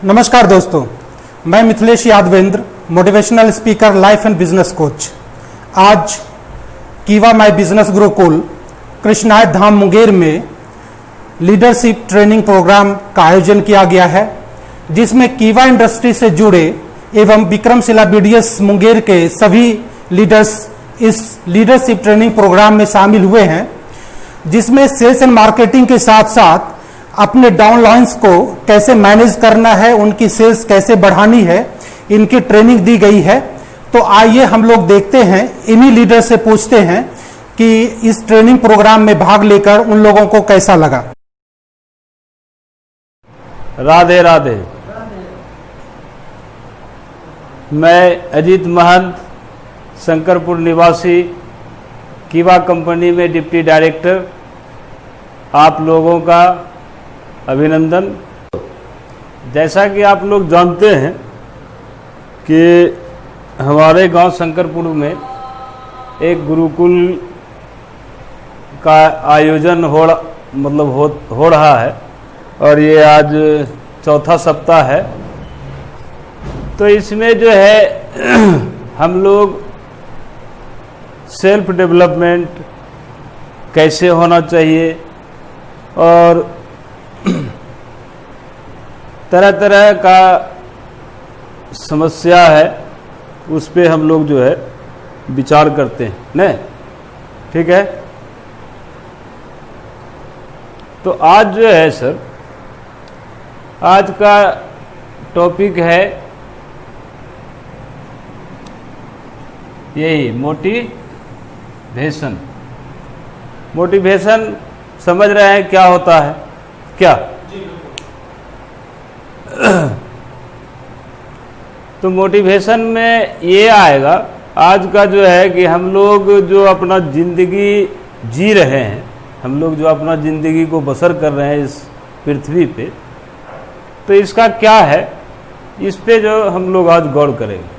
नमस्कार दोस्तों, मैं Mithilesh Yadavendra, motivational speaker, life and business coach. आज कीवा माई बिजनेस गुरुकुल कृष्णायत धाम मुंगेर में लीडरशिप ट्रेनिंग प्रोग्राम का आयोजन किया गया है, जिसमें कीवा इंडस्ट्री से जुड़े एवं विक्रमशिला बीडीएस मुंगेर के सभी लीडर्स इस लीडरशिप ट्रेनिंग प्रोग्राम में शामिल हुए हैं, जिसमें सेल्स एंड मार्केटिंग के साथ साथ अपने डाउनलाइंस को कैसे मैनेज करना है, उनकी सेल्स कैसे बढ़ानी है, इनकी ट्रेनिंग दी गई है। तो आइए हम लोग देखते हैं, इन्हीं लीडर से पूछते हैं कि इस ट्रेनिंग प्रोग्राम में भाग लेकर उन लोगों को कैसा लगा। राधे राधे। मैं अजीत महंत, शंकरपुर निवासी, कीवा कंपनी में डिप्टी डायरेक्टर, आप लोगों का अभिनंदन। जैसा कि आप लोग जानते हैं कि हमारे गांव शंकरपुर में एक गुरुकुल का आयोजन हो रहा है और ये आज चौथा सप्ताह है। तो इसमें जो है हम लोग सेल्फ डेवलपमेंट कैसे होना चाहिए और तरह तरह का समस्या है, उस पे हम लोग जो है विचार करते हैं न, ठीक है। तो आज जो है सर, आज का टॉपिक है यही मोटिवेशन। मोटिवेशन समझ रहे हैं क्या होता है क्या? तो मोटिवेशन में ये आएगा आज का जो है कि हम लोग जो अपना जिंदगी जी रहे हैं, हम लोग जो अपना जिंदगी को बसर कर रहे हैं इस पृथ्वी पे, तो इसका क्या है, इस पे जो हम लोग आज गौर करेंगे।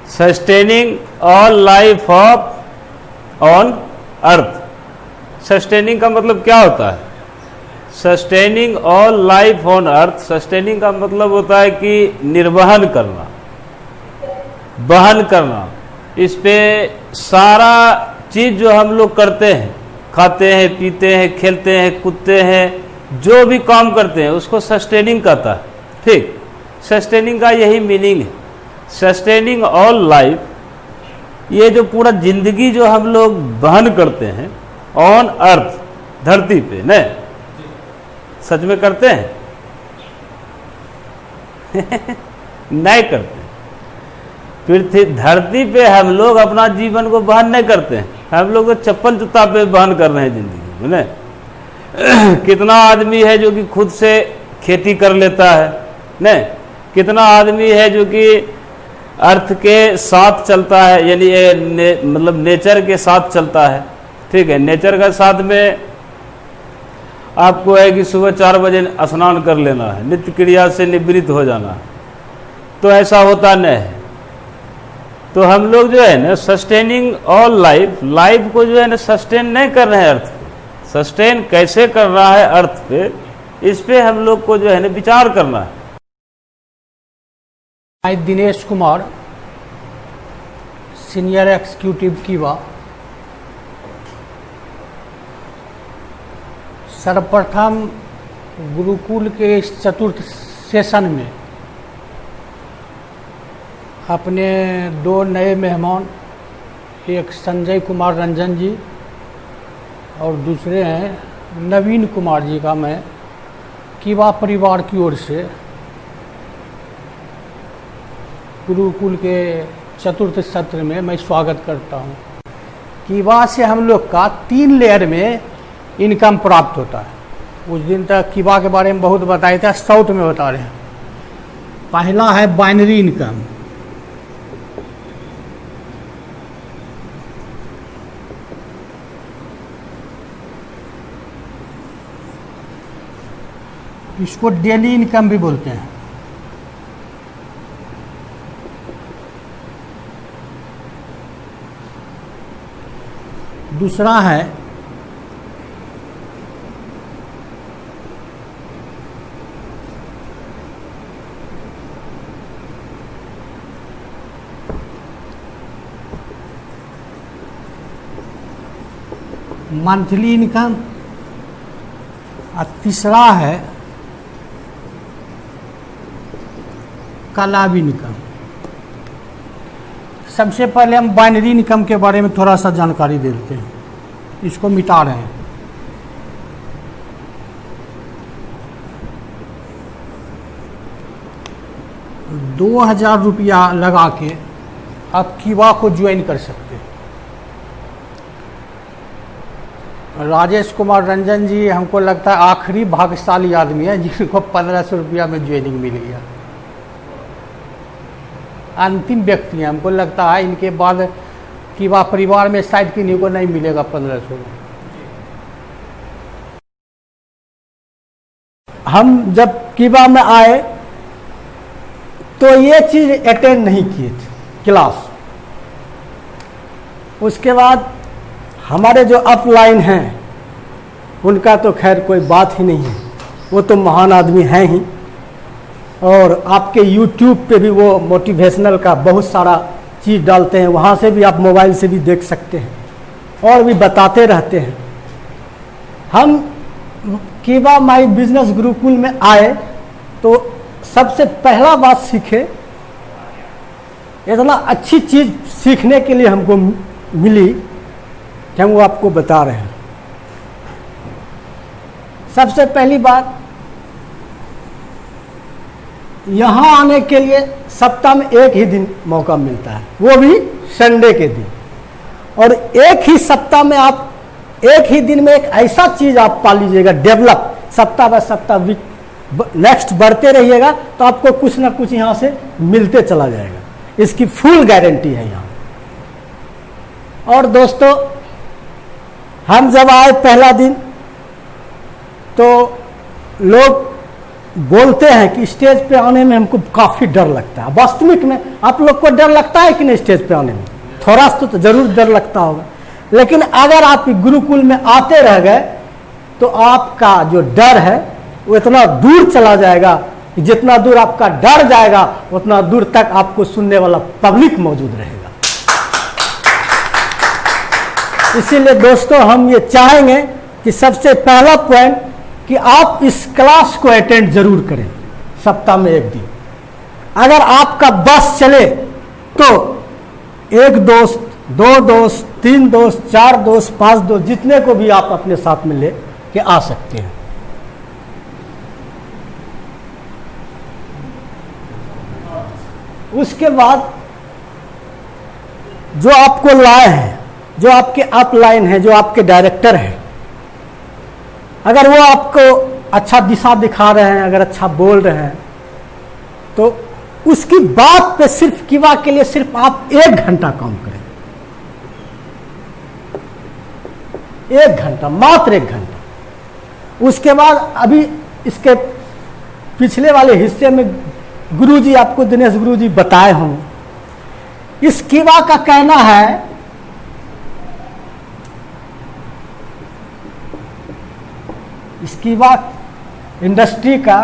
Sustaining all life on earth. Sustaining का मतलब क्या होता है? Sustaining all life on earth, sustaining का मतलब होता है कि निर्वहन करना, वहन करना। इस पे सारा चीज जो हम लोग करते हैं, खाते हैं, पीते हैं, खेलते हैं, कूदते हैं, जो भी काम करते हैं उसको सस्टेनिंग कहता है, ठीक। सस्टेनिंग का यही मीनिंग है, सस्टेनिंग ऑल लाइफ। ये जो पूरा जिंदगी जो हम लोग वहन करते हैं ऑन अर्थ, धरती पे, न सच में करते हैं? नहीं करते। पृथ्वी धरती पे हम लोग अपना जीवन को वहन नहीं करते हैं, हम लोग तो चप्पल जूता पे वहन कर रहे हैं जिंदगी में, न। कितना आदमी है जो कि खुद से खेती कर लेता है, न। कितना आदमी है जो कि अर्थ के साथ चलता है, यानी मतलब नेचर के साथ चलता है, ठीक है। नेचर के साथ में आपको है कि सुबह 4 बजे स्नान कर लेना है, नित्य क्रिया से निवृत्त हो जाना है, तो ऐसा होता नहीं है। तो हम लोग जो है ना सस्टेनिंग ऑल लाइफ, लाइफ को जो है ना सस्टेन नहीं कर रहे हैं अर्थ पे। सस्टेन कैसे कर रहा है अर्थ पे, इस पे हम लोग को जो है ना विचार करना है। मैं दिनेश कुमार, सीनियर एग्जीक्यूटिव कीवा। सर्वप्रथम गुरुकुल के इस चतुर्थ सेशन में अपने 2 नए मेहमान, एक संजय कुमार रंजन जी और दूसरे हैं नवीन कुमार जी का मैं कीवा परिवार की ओर से गुरुकुल के चतुर्थ सत्र में मैं स्वागत करता हूं। कीवा से हम लोग का 3 लेयर में इनकम प्राप्त होता है। उस दिन तक कीवा के बारे में बहुत बताया था, शॉर्ट में बता रहे हैं। पहला है बाइनरी इनकम, इसको डेली इनकम भी बोलते हैं। दूसरा है मंथली इनकम और तीसरा है क्लब इनकम। सबसे पहले हम बाइनरी इनकम के बारे में थोड़ा सा जानकारी देते हैं। इसको मिटा रहे हैं। ₹2000 लगा के आप कीवा को ज्वाइन कर सकते हैं। राजेश कुमार रंजन जी हमको लगता है आखिरी भाग्यशाली आदमी है जिनको 1500 रुपया में ज्वाइनिंग मिल गया। अंतिम व्यक्ति हैं, हमको लगता है इनके बाद कीवा परिवार में शायद किन्हीं को नहीं मिलेगा 1500। हम जब कीवा में आए तो ये चीज़ अटेंड नहीं किए थे क्लास। उसके बाद हमारे जो अपलाइन हैं उनका तो खैर कोई बात ही नहीं है, वो तो महान आदमी हैं ही। और आपके YouTube पे भी वो मोटिवेशनल का बहुत सारा चीज़ डालते हैं, वहाँ से भी आप मोबाइल से भी देख सकते हैं और भी बताते रहते हैं। हम कीवा माई बिजनेस गुरुकुल में आए तो सबसे पहला बात सीखे, इतना अच्छी चीज़ सीखने के लिए हमको मिली कि हम वो आपको बता रहे हैं। सबसे पहली बात, यहाँ आने के लिए सप्ताह में एक ही दिन मौका मिलता है, वो भी संडे के दिन। और एक ही सप्ताह में आप एक ही दिन में एक ऐसा चीज़ आप पा लीजिएगा, डेवलप सप्ताह बाय सप्ताह वीक नेक्स्ट बढ़ते रहिएगा तो आपको कुछ ना कुछ यहाँ से मिलते चला जाएगा। इसकी फुल गारंटी है यहाँ। और दोस्तों, हम जब आए पहला दिन तो लोग बोलते हैं कि स्टेज पे आने में हमको काफ़ी डर लगता है। वास्तविक में आप लोग को डर लगता है कि नहीं स्टेज पे आने में? थोड़ा सा तो जरूर डर लगता होगा, लेकिन अगर आप गुरुकुल में आते रह गए तो आपका जो डर है वो इतना दूर चला जाएगा कि जितना दूर आपका डर जाएगा उतना दूर तक आपको सुनने वाला पब्लिक मौजूद रहेगा। इसीलिए दोस्तों, हम ये चाहेंगे कि सबसे पहला पॉइंट कि आप इस क्लास को अटेंड जरूर करें सप्ताह में एक दिन। अगर आपका बस चले तो एक दोस्त, 2 दोस्त, 3 दोस्त, 4 दोस्त, 5 दोस्त, जितने को भी आप अपने साथ में ले के आ सकते हैं। उसके बाद जो आपको लाए हैं, जो आपके अपलाइन है, जो आपके डायरेक्टर हैं, अगर वो आपको अच्छा दिशा दिखा रहे हैं, अगर अच्छा बोल रहे हैं, तो उसकी बात पे सिर्फ कीवा के लिए सिर्फ आप 1 घंटा काम करें। 1 घंटा, मात्र 1 घंटा। उसके बाद अभी इसके पिछले वाले हिस्से में गुरुजी आपको, दिनेश गुरुजी बताए हों। इस कीवा का कहना है इस कीवा इंडस्ट्री का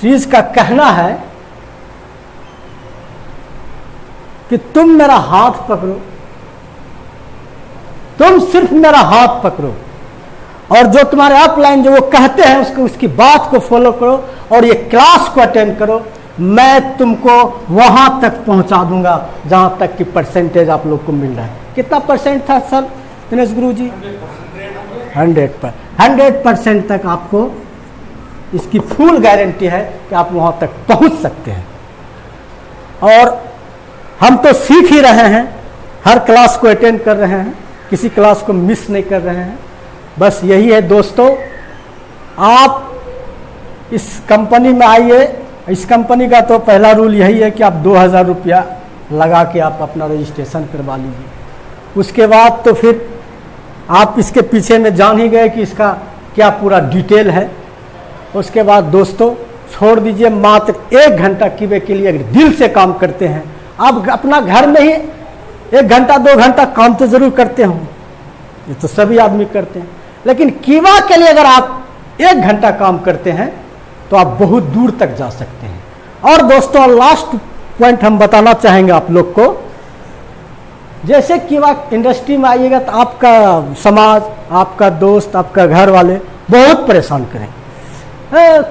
चीज का कहना है कि तुम मेरा हाथ पकड़ो, तुम सिर्फ मेरा हाथ पकड़ो और जो तुम्हारे अपलाइन जो वो कहते हैं उसकी बात को फॉलो करो और ये क्लास को अटेंड करो। मैं तुमको वहां तक पहुंचा दूंगा जहां तक कि परसेंटेज आप लोग को मिल रहा है। कितना परसेंट था सर दिनेश गुरुजी? 100% तक आपको इसकी फुल गारंटी है कि आप वहां तक पहुंच सकते हैं। और हम तो सीख ही रहे हैं, हर क्लास को अटेंड कर रहे हैं, किसी क्लास को मिस नहीं कर रहे हैं। बस यही है दोस्तों, आप इस कंपनी में आइए। इस कंपनी का तो पहला रूल यही है कि आप 2000 रुपया लगा के आप अपना रजिस्ट्रेशन करवा लीजिए। उसके बाद तो फिर आप इसके पीछे में जान ही गए कि इसका क्या पूरा डिटेल है। उसके बाद दोस्तों छोड़ दीजिए, मात्र 1 घंटा कीवे के लिए अगर दिल से काम करते हैं, आप अपना घर में ही 1 घंटा 2 घंटा काम तो जरूर करते हो, ये तो सभी आदमी करते हैं, लेकिन कीवा के लिए अगर आप 1 घंटा काम करते हैं तो आप बहुत दूर तक जा सकते हैं। और दोस्तों लास्ट पॉइंट हम बताना चाहेंगे आप लोग को, जैसे कीवा इंडस्ट्री में आइएगा तो आपका समाज, आपका दोस्त, आपका घर वाले बहुत परेशान करें,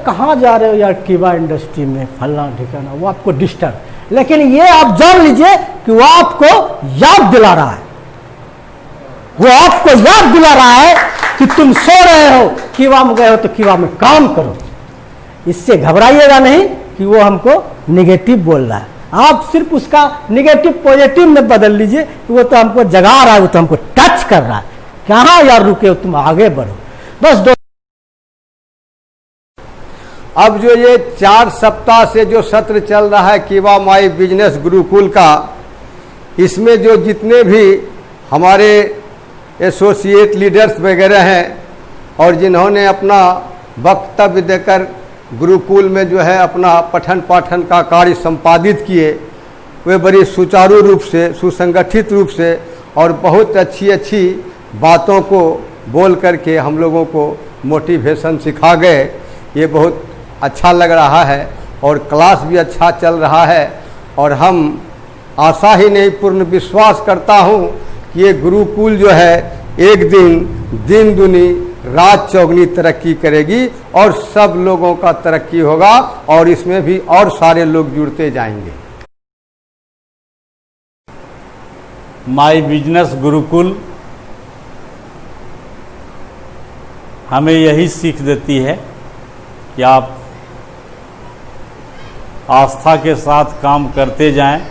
कहाँ जा रहे हो यार कीवा इंडस्ट्री में, फलना ठिकाना, वो आपको डिस्टर्ब। लेकिन ये आप जान लीजिए कि वो आपको याद दिला रहा है, वो आपको याद दिला रहा है कि तुम सो रहे हो, कीवा में गए हो तो कीवा में काम करो। इससे घबराइएगा नहीं कि वो हमको निगेटिव बोल रहा है, आप सिर्फ उसका निगेटिव पॉजिटिव में बदल लीजिए कि वो तो हमको जगा रहा है, वो तो हमको टच कर रहा है, कहाँ यार रुके हो, तुम आगे बढ़ो। बस अब जो ये 4 सप्ताह से जो सत्र चल रहा है कीवा माई बिजनेस गुरुकुल का, इसमें जो जितने भी हमारे एसोसिएट लीडर्स वगैरह हैं और जिन्होंने अपना वक्तव्य देकर गुरुकुल में जो है अपना पठन पाठन का कार्य संपादित किए, वे बड़ी सुचारू रूप से, सुसंगठित रूप से और बहुत अच्छी अच्छी बातों को बोल करके हम लोगों को मोटिवेशन सिखा गए। ये बहुत अच्छा लग रहा है और क्लास भी अच्छा चल रहा है, और हम आशा ही नहीं पूर्ण विश्वास करता हूँ कि ये गुरुकुल जो है एक दिन दुनी रात चौगनी तरक्की करेगी और सब लोगों का तरक्की होगा और इसमें भी और सारे लोग जुड़ते जाएंगे। माई बिजनेस गुरुकुल हमें यही सीख देती है कि आप आस्था के साथ काम करते जाएं।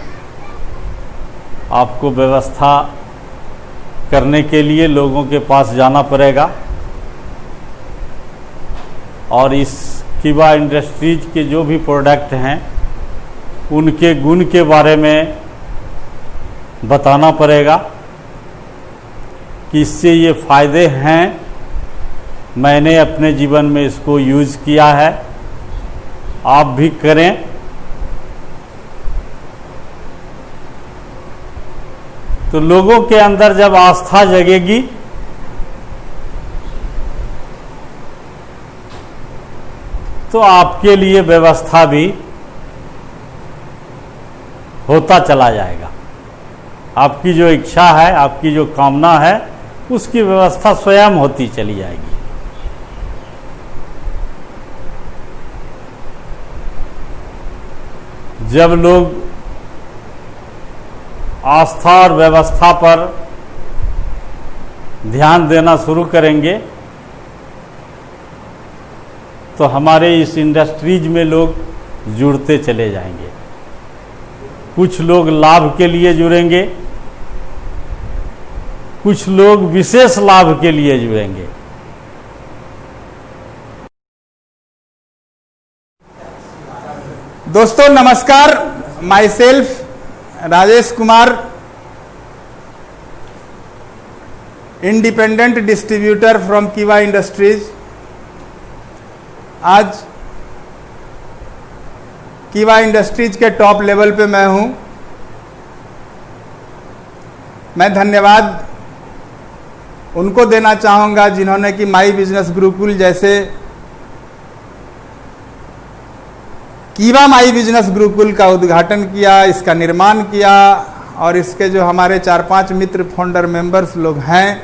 आपको व्यवस्था करने के लिए लोगों के पास जाना पड़ेगा और इस कीवा इंडस्ट्रीज के जो भी प्रोडक्ट हैं उनके गुण के बारे में बताना पड़ेगा कि इससे ये फ़ायदे हैं, मैंने अपने जीवन में इसको यूज़ किया है, आप भी करें। तो लोगों के अंदर जब आस्था जगेगी तो आपके लिए व्यवस्था भी होता चला जाएगा। आपकी जो इच्छा है, आपकी जो कामना है, उसकी व्यवस्था स्वयं होती चली जाएगी। जब लोग आस्था और व्यवस्था पर ध्यान देना शुरू करेंगे तो हमारे इस इंडस्ट्रीज में लोग जुड़ते चले जाएंगे। कुछ लोग लाभ के लिए जुड़ेंगे, कुछ लोग विशेष लाभ के लिए जुड़ेंगे। दोस्तों नमस्कार, my self Rajesh Kumar, independent distributor from कीवा इंडस्ट्रीज। आज कीवा इंडस्ट्रीज के टॉप लेवल पे मैं हूं। मैं धन्यवाद उनको देना चाहूँगा जिन्होंने कि माई बिजनेस गुरुकुल जैसे कीवा माई बिजनेस गुरुकुल का उद्घाटन किया, इसका निर्माण किया, और इसके जो हमारे 4-5 मित्र फाउंडर मेंबर्स लोग हैं,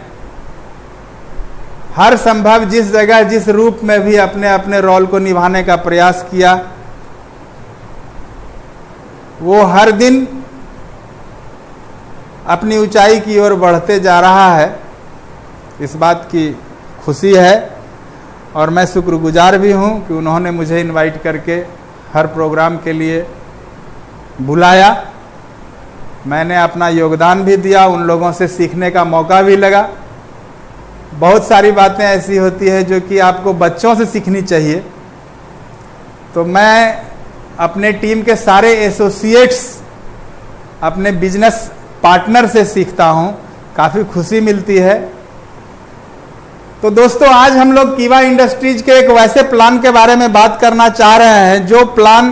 हर संभव जिस जगह जिस रूप में भी अपने अपने रोल को निभाने का प्रयास किया। वो हर दिन अपनी ऊंचाई की ओर बढ़ते जा रहा है, इस बात की खुशी है। और मैं शुक्रगुजार भी हूं कि उन्होंने मुझे इनवाइट करके हर प्रोग्राम के लिए बुलाया, मैंने अपना योगदान भी दिया, उन लोगों से सीखने का मौका भी लगा। बहुत सारी बातें ऐसी होती है जो कि आपको बच्चों से सीखनी चाहिए। तो मैं अपने टीम के सारे एसोसिएट्स, अपने बिजनेस पार्टनर से सीखता हूं, काफ़ी खुशी मिलती है। तो दोस्तों, आज हम लोग कीवा इंडस्ट्रीज के एक वैसे प्लान के बारे में बात करना चाह रहे हैं जो प्लान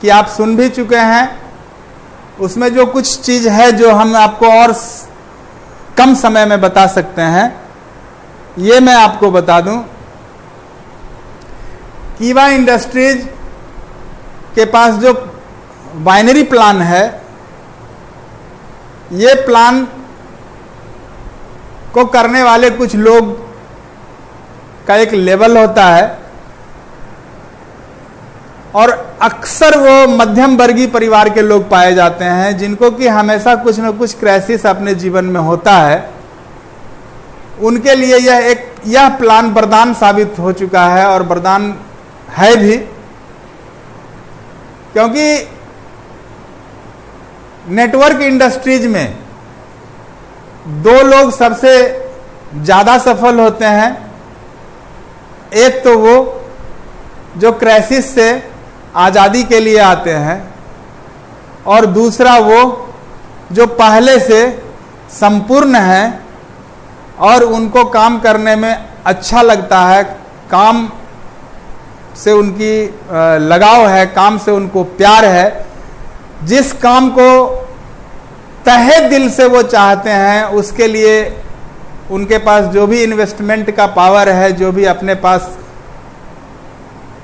कि आप सुन भी चुके हैं। उसमें जो कुछ चीज़ है जो हम आपको और कम समय में बता सकते हैं, ये मैं आपको बता दूं। कीवा इंडस्ट्रीज के पास जो बाइनरी प्लान है, ये प्लान को करने वाले कुछ लोग का एक लेवल होता है और अक्सर वो मध्यम वर्गीय परिवार के लोग पाए जाते हैं जिनको कि हमेशा कुछ न कुछ क्राइसिस अपने जीवन में होता है। उनके लिए यह प्लान वरदान साबित हो चुका है और वरदान है भी, क्योंकि नेटवर्क इंडस्ट्रीज में दो लोग सबसे ज्यादा सफल होते हैं। एक तो वो जो क्राइसिस से आज़ादी के लिए आते हैं और दूसरा वो जो पहले से संपूर्ण है और उनको काम करने में अच्छा लगता है, काम से उनकी लगाव है, काम से उनको प्यार है। जिस काम को तहे दिल से वो चाहते हैं, उसके लिए उनके पास जो भी इन्वेस्टमेंट का पावर है, जो भी अपने पास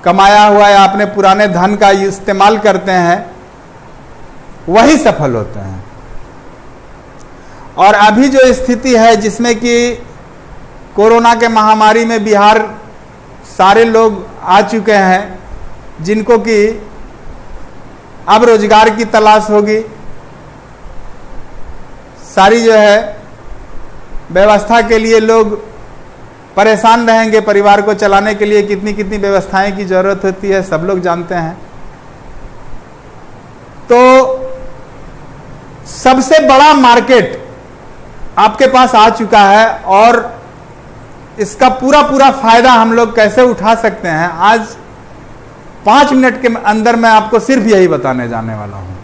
कमाया हुआ या अपने पुराने धन का इस्तेमाल करते हैं, वही सफल होते हैं। और अभी जो स्थिति है जिसमें कि कोरोना के महामारी में बिहार सारे लोग आ चुके हैं, जिनको कि अब रोजगार की तलाश होगी, सारी जो है व्यवस्था के लिए लोग परेशान रहेंगे। परिवार को चलाने के लिए कितनी कितनी व्यवस्थाएं की जरूरत होती है, सब लोग जानते हैं। तो सबसे बड़ा मार्केट आपके पास आ चुका है और इसका पूरा पूरा फायदा हम लोग कैसे उठा सकते हैं, आज 5 मिनट के अंदर मैं आपको सिर्फ यही बताने जाने वाला हूं।